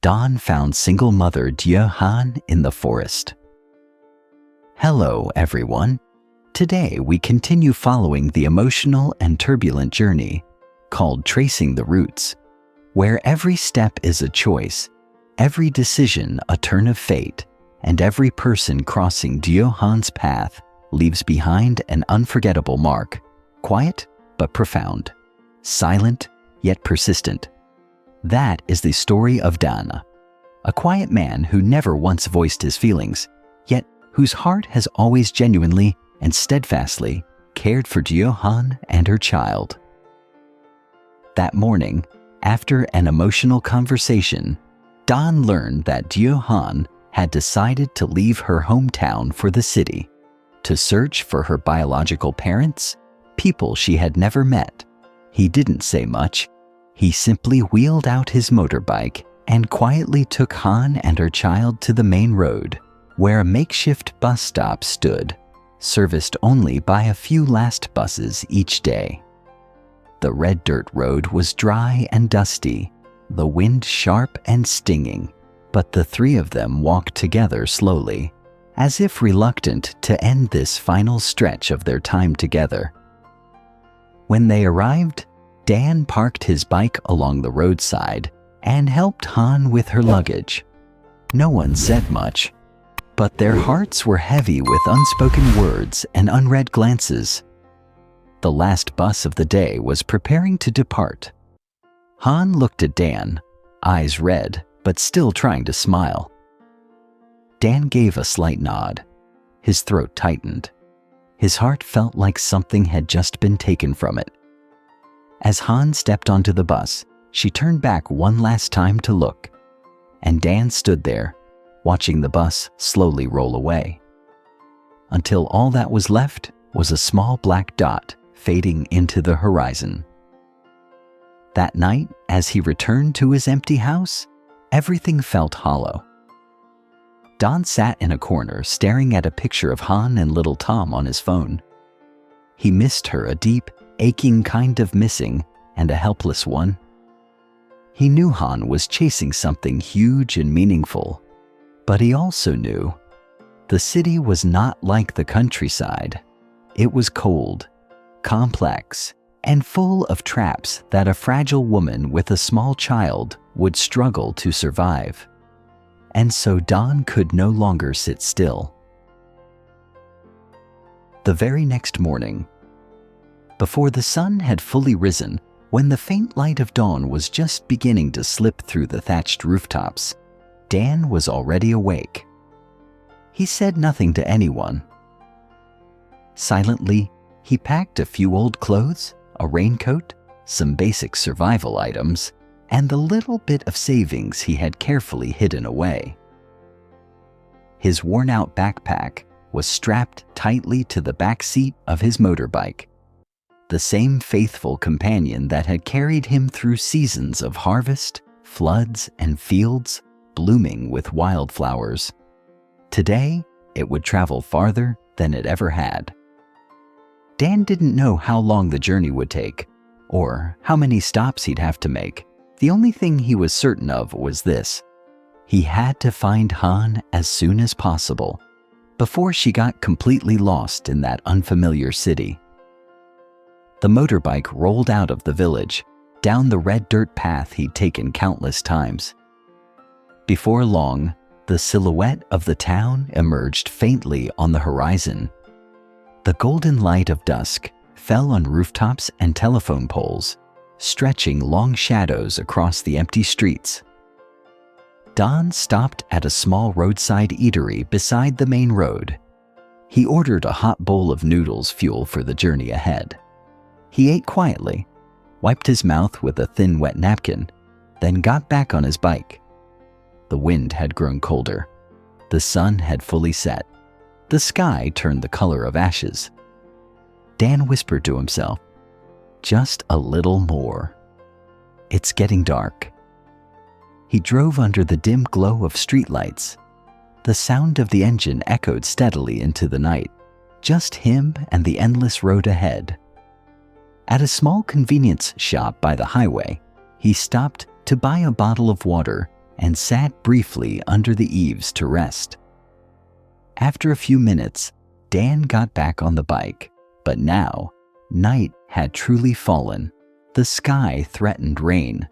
Dawn found single mother Dieuhan in the forest. Hello, everyone. Today we continue following the emotional and turbulent journey called Tracing the Roots, where every step is a choice, every decision a turn of fate, and every person crossing Dieuhan's path leaves behind an unforgettable mark, quiet but profound, silent yet persistent. That is the story of Dana, a quiet man who never once voiced his feelings, yet whose heart has always genuinely and steadfastly cared for Dieuhan and her child. That morning, after an emotional conversation, Dawn learned that Dieuhan had decided to leave her hometown for the city, to search for her biological parents, people she had never met. He didn't say much. He simply wheeled out his motorbike and quietly took Han and her child to the main road, where a makeshift bus stop stood, serviced only by a few last buses each day. The red dirt road was dry and dusty, the wind sharp and stinging, but the three of them walked together slowly, as if reluctant to end this final stretch of their time together. When they arrived, Dan parked his bike along the roadside and helped Han with her luggage. No one said much, but their hearts were heavy with unspoken words and unread glances. The last bus of the day was preparing to depart. Han looked at Dan, eyes red, but still trying to smile. Dan gave a slight nod. His throat tightened. His heart felt like something had just been taken from it. As Han stepped onto the bus, she turned back one last time to look, and Dan stood there, watching the bus slowly roll away, until all that was left was a small black dot fading into the horizon. That night, as he returned to his empty house, everything felt hollow. Don sat in a corner staring at a picture of Han and little Tom on his phone. He missed her, a deep, aching kind of missing, and a helpless one. He knew Han was chasing something huge and meaningful, but he also knew the city was not like the countryside. It was cold, complex, and full of traps that a fragile woman with a small child would struggle to survive. And so Don could no longer sit still. The very next morning, before the sun had fully risen, when the faint light of dawn was just beginning to slip through the thatched rooftops, Dan was already awake. He said nothing to anyone. Silently, he packed a few old clothes, a raincoat, some basic survival items, and the little bit of savings he had carefully hidden away. His worn-out backpack was strapped tightly to the back seat of his motorbike, the same faithful companion that had carried him through seasons of harvest, floods, and fields blooming with wildflowers. Today, it would travel farther than it ever had. Dan didn't know how long the journey would take, or how many stops he'd have to make. The only thing he was certain of was this: he had to find Han as soon as possible, before she got completely lost in that unfamiliar city. The motorbike rolled out of the village, down the red dirt path he'd taken countless times. Before long, the silhouette of the town emerged faintly on the horizon. The golden light of dusk fell on rooftops and telephone poles, stretching long shadows across the empty streets. Don stopped at a small roadside eatery beside the main road. He ordered a hot bowl of noodles fuel for the journey ahead. He ate quietly, wiped his mouth with a thin wet napkin, then got back on his bike. The wind had grown colder. The sun had fully set. The sky turned the color of ashes. Dan whispered to himself, "Just a little more. It's getting dark." He drove under the dim glow of streetlights. The sound of the engine echoed steadily into the night, just him and the endless road ahead. At a small convenience shop by the highway, he stopped to buy a bottle of water and sat briefly under the eaves to rest. After a few minutes, Dan got back on the bike, but now, night had truly fallen. The sky threatened rain.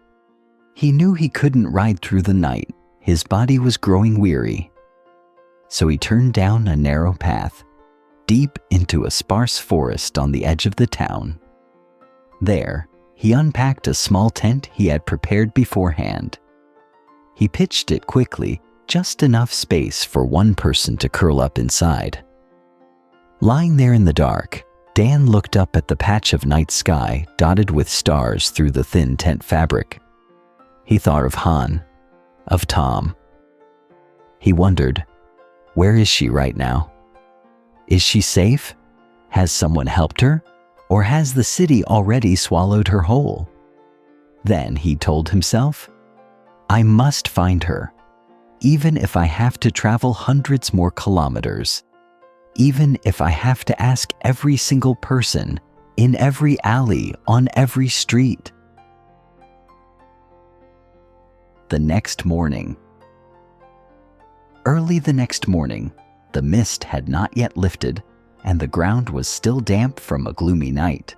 He knew he couldn't ride through the night. His body was growing weary. So he turned down a narrow path, deep into a sparse forest on the edge of the town. There, he unpacked a small tent he had prepared beforehand. He pitched it quickly, just enough space for one person to curl up inside. Lying there in the dark, Dan looked up at the patch of night sky dotted with stars through the thin tent fabric. He thought of Han, of Tom. He wondered, where is she right now? Is she safe? Has someone helped her? Or has the city already swallowed her whole? Then he told himself, I must find her, even if I have to travel hundreds more kilometers, even if I have to ask every single person, in every alley, on every street. The next morning. Early the next morning, the mist had not yet lifted, and the ground was still damp from a gloomy night.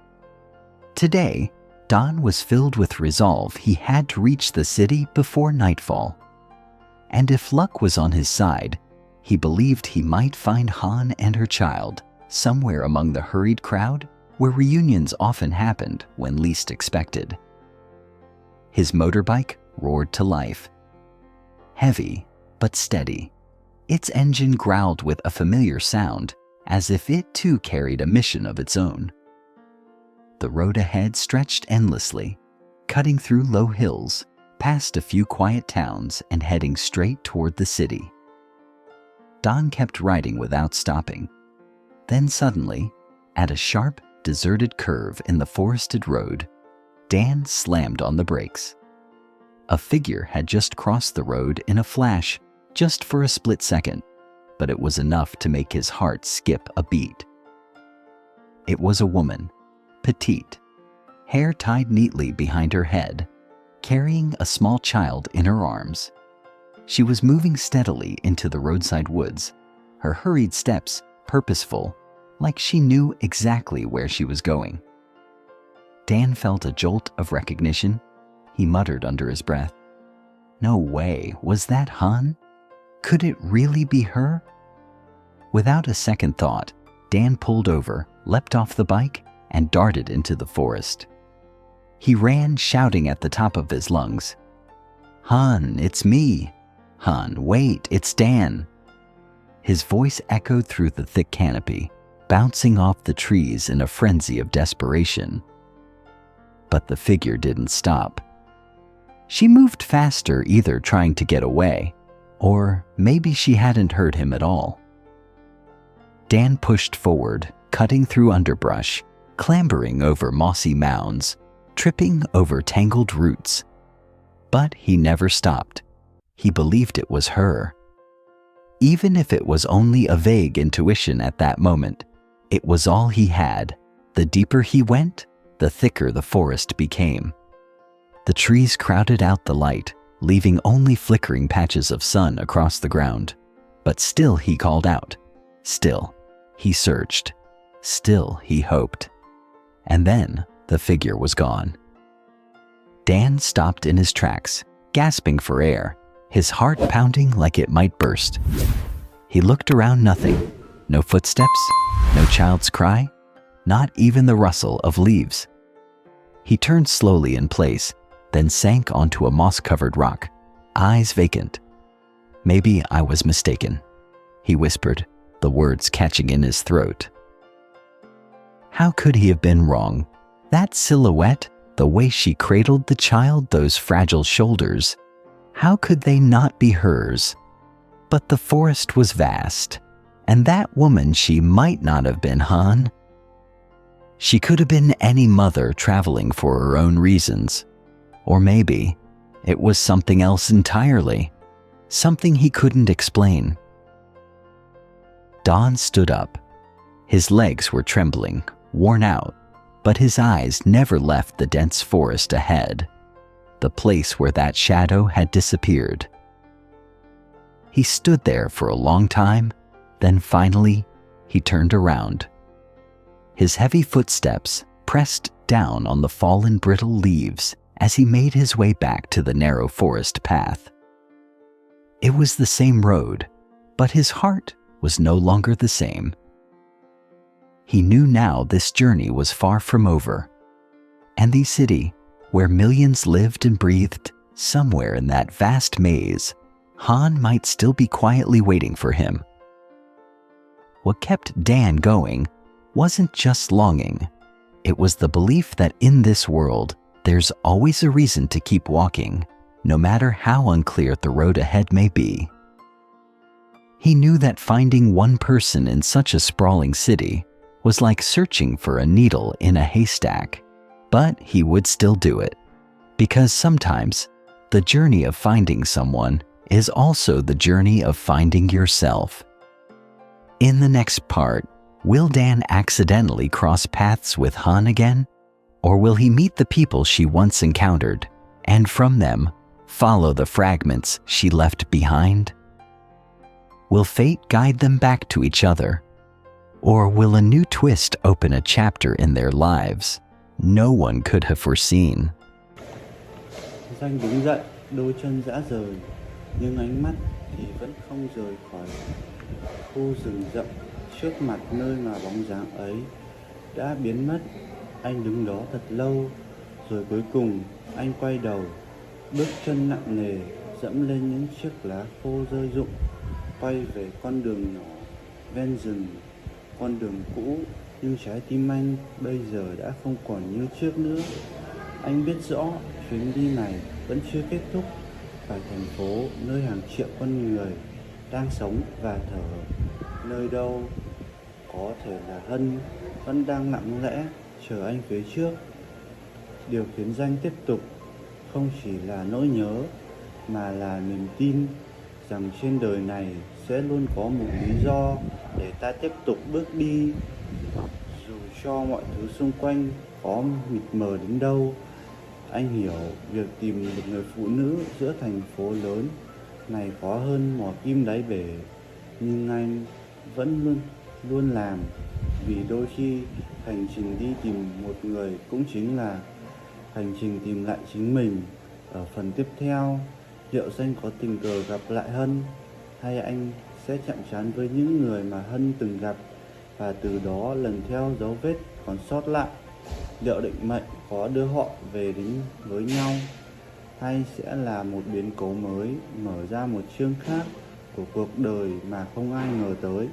Today, Don was filled with resolve he had to reach the city before nightfall. And if luck was on his side, he believed he might find Han and her child somewhere among the hurried crowd where reunions often happened when least expected. His motorbike roared to life. Heavy, but steady. Its engine growled with a familiar sound, as if it too carried a mission of its own. The road ahead stretched endlessly, cutting through low hills, past a few quiet towns and heading straight toward the city. Don kept riding without stopping. Then suddenly, at a sharp, deserted curve in the forested road, Dan slammed on the brakes. A figure had just crossed the road in a flash, just for a split second, but it was enough to make his heart skip a beat. It was a woman, petite, hair tied neatly behind her head, carrying a small child in her arms. She was moving steadily into the roadside woods, her hurried steps purposeful, like she knew exactly where she was going. Dan felt a jolt of recognition. He muttered under his breath, "No way, was that Han? Could it really be her?" Without a second thought, Dan pulled over, leapt off the bike, and darted into the forest. He ran, shouting at the top of his lungs, "Han, it's me! Han, wait, it's Dan!" His voice echoed through the thick canopy, bouncing off the trees in a frenzy of desperation. But the figure didn't stop. She moved faster, either trying to get away, or maybe she hadn't heard him at all. Dan pushed forward, cutting through underbrush, clambering over mossy mounds, tripping over tangled roots. But he never stopped. He believed it was her. Even if it was only a vague intuition at that moment, it was all he had. The deeper he went, the thicker the forest became. The trees crowded out the light, leaving only flickering patches of sun across the ground. But still he called out. Still he searched. Still he hoped. And then the figure was gone. Dan stopped in his tracks, gasping for air, his heart pounding like it might burst. He looked around. Nothing. No footsteps, no child's cry, not even the rustle of leaves. He turned slowly in place, then sank onto a moss-covered rock, eyes vacant. "Maybe I was mistaken," he whispered, the words catching in his throat. How could he have been wrong? That silhouette, the way she cradled the child, those fragile shoulders, how could they not be hers? But the forest was vast, and that woman, she might not have been Han. She could have been any mother traveling for her own reasons. Or maybe it was something else entirely, something he couldn't explain. Don stood up. His legs were trembling, worn out, but his eyes never left the dense forest ahead, the place where that shadow had disappeared. He stood there for a long time, then finally, he turned around. His heavy footsteps pressed down on the fallen brittle leaves as he made his way back to the narrow forest path. It was the same road, but his heart was no longer the same. He knew now this journey was far from over, and the city, where millions lived and breathed, somewhere in that vast maze, Han might still be quietly waiting for him. What kept Dan going wasn't just longing. It was the belief that in this world, there's always a reason to keep walking, no matter how unclear the road ahead may be. He knew that finding one person in such a sprawling city was like searching for a needle in a haystack, but he would still do it, because sometimes the journey of finding someone is also the journey of finding yourself. In the next part, will Dan accidentally cross paths with Han again? Or will he meet the people she once encountered, and from them, follow the fragments she left behind? Will fate guide them back to each other? Or will a new twist open a chapter in their lives no one could have foreseen? Danh đứng dậy, đôi chân rã rời, nhưng ánh mắt thì vẫn không rời khỏi khu rừng rậm trước mặt nơi mà bóng dáng ấy đã biến mất. Anh đứng đó thật lâu, rồi cuối cùng anh quay đầu, bước chân nặng nề dẫm lên những chiếc lá khô rơi rụng, quay về con đường nhỏ ven rừng, con đường cũ, nhưng trái tim anh bây giờ đã không còn như trước nữa. Anh biết rõ chuyến đi này vẫn chưa kết thúc, tại thành phố nơi hàng triệu con người đang sống và thở, nơi đâu có thể là Hân vẫn đang lặng lẽ chờ anh phía trước. Điều khiến Danh tiếp tục không chỉ là nỗi nhớ mà là niềm tin rằng trên đời này sẽ luôn có một lý do để ta tiếp tục bước đi, dù cho mọi thứ xung quanh có mịt mờ đến đâu. Anh hiểu việc tìm một người phụ nữ giữa thành phố lớn này khó hơn mò kim đáy bể, nhưng anh vẫn luôn làm, vì đôi khi hành trình đi tìm một người cũng chính là hành trình tìm lại chính mình. Ở phần tiếp theo, liệu Danh có tình cờ gặp lại Hân, hay anh sẽ chạm trán với những người mà Hân từng gặp và từ đó lần theo dấu vết còn sót lại? Liệu định mệnh có đưa họ về đến với nhau, hay sẽ là một biến cố mới mở ra một chương khác của cuộc đời mà không ai ngờ tới?